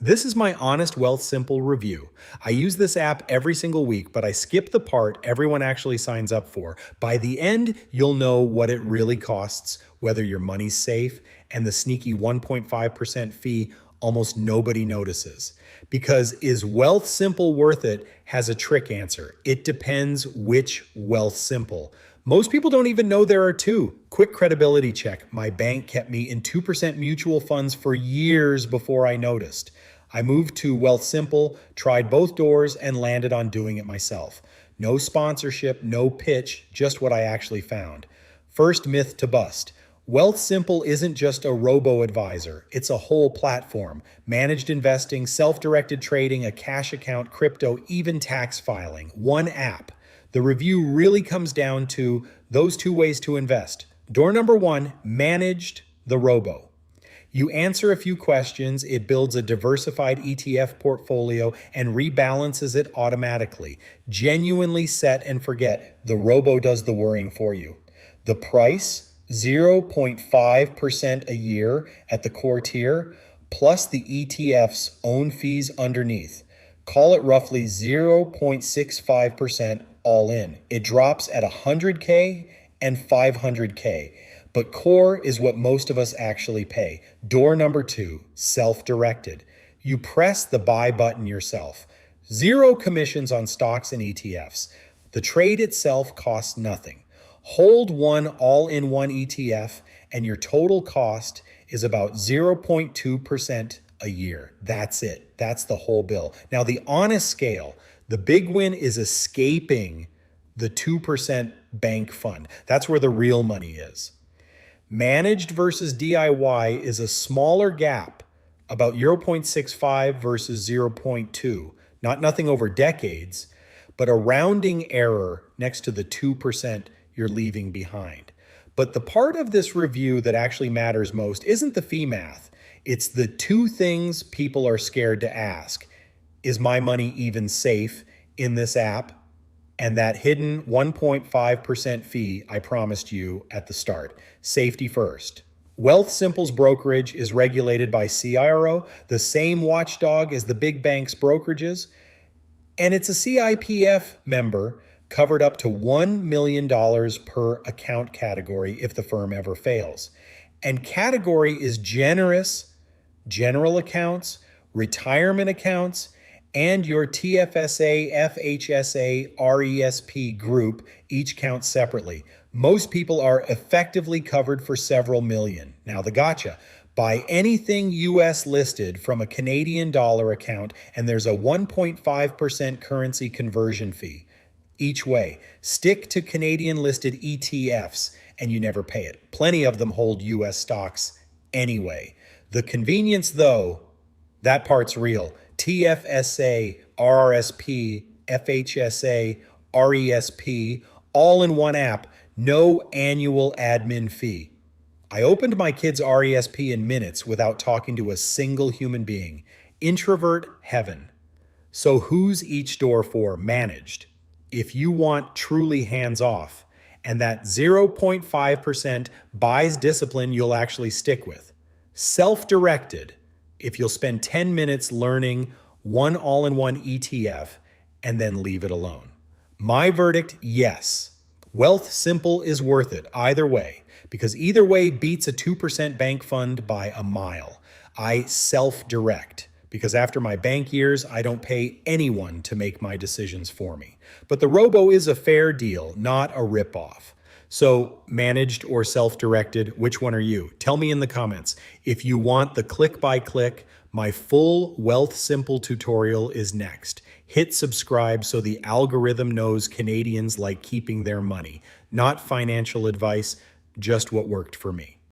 This is my honest Wealthsimple review. I use this app every single week, but I skip the part everyone actually signs up for. By the end, you'll know what it really costs, whether your money's safe, and the sneaky 1.5% fee almost nobody notices. Because is Wealthsimple worth it has a trick answer. It depends which Wealthsimple. Most people don't even know there are two. Quick credibility check. My bank kept me in 2% mutual funds for years before I noticed. I moved to Wealthsimple, tried both doors, and landed on doing it myself. No sponsorship, no pitch, just what I actually found. First myth to bust. Wealthsimple isn't just a robo-advisor. It's a whole platform. Managed investing, self-directed trading, a cash account, crypto, even tax filing. One app. The review really comes down to those two ways to invest. Door number one, managed the robo. You answer a few questions, it builds a diversified ETF portfolio and rebalances it automatically. Genuinely set and forget. The robo does the worrying for you. The price, 0.5% a year at the core tier, plus the ETF's own fees underneath. Call it roughly 0.65% all in. It drops at 100K and 500K. But core is what most of us actually pay. Door number two, self-directed. You press the buy button yourself. Zero commissions on stocks and ETFs. The trade itself costs nothing. Hold one all-in-one ETF and your total cost is about 0.2% a year. That's it. That's the whole bill. Now, the honest scale, the big win is escaping the 2% bank fund. That's where the real money is. Managed versus DIY is a smaller gap, about 0.65 versus 0.2. Nothing over decades, but a rounding error next to the 2% you're leaving behind. But the part of this review that actually matters most isn't the fee math. It's the two things people are scared to ask. Is my money even safe in this app? And that hidden 1.5% fee I promised you at the start. Safety first. Wealthsimple's brokerage is regulated by CIRO, the same watchdog as the big banks' brokerages, and it's a CIPF member covered up to $1 million per account category if the firm ever fails. And category is generous, general accounts, retirement accounts, and your TFSA, FHSA, RESP group each count separately. Most people are effectively covered for several million. Now the gotcha. Buy anything US listed from a Canadian dollar account and there's a 1.5% currency conversion fee each way. Stick to Canadian listed ETFs and you never pay it. Plenty of them hold US stocks anyway. The convenience though, that part's real. TFSA, RRSP, FHSA, RESP, all in one app, no annual admin fee. I opened my kid's RESP in minutes without talking to a single human being. Introvert heaven. So who's each door for? Managed. If you want truly hands-off, and that 0.5% buys discipline you'll actually stick with. Self-directed. If you'll spend 10 minutes learning one all-in-one ETF and then leave it alone. My verdict, yes. Wealthsimple is worth it either way, because either way beats a 2% bank fund by a mile. I self-direct, because after my bank years, I don't pay anyone to make my decisions for me. But the robo is a fair deal, not a ripoff. So managed or self-directed, which one are you? Tell me in the comments. If you want the click-by-click, my full Wealthsimple tutorial is next. Hit subscribe so the algorithm knows Canadians like keeping their money. Not financial advice, just what worked for me.